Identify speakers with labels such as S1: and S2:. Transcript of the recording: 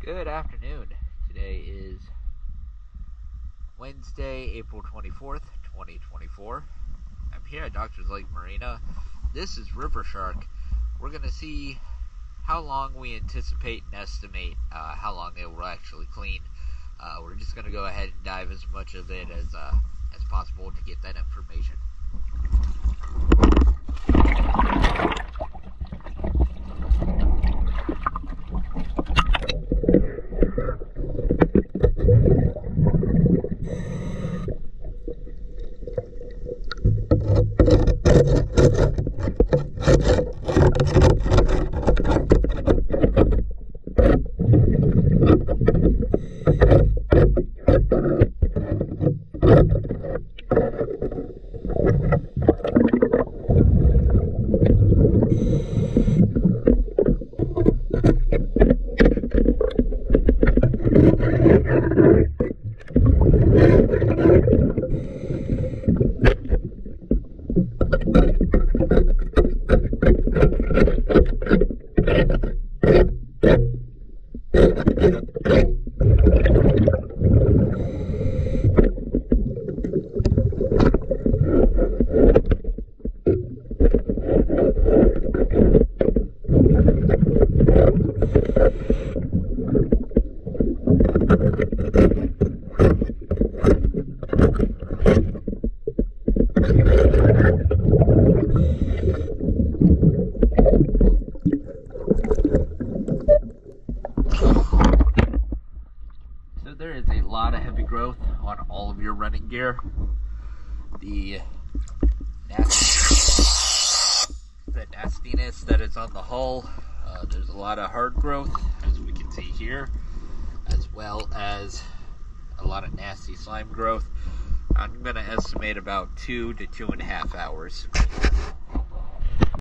S1: Good afternoon. Today is Wednesday, April 24th, 2024. I'm here at Doctor's Lake Marina. This is River Shark. We're going to see how long we anticipate and estimate how long it will actually clean. We're just going to go ahead and dive as much of it as possible to get that information. So there is a lot of heavy growth on all of your running gear. The nastiness that is on the hull, there's a lot of hard growth, as we can see here, as well as a lot of nasty slime growth. I'm going to estimate about 2 to 2.5 hours.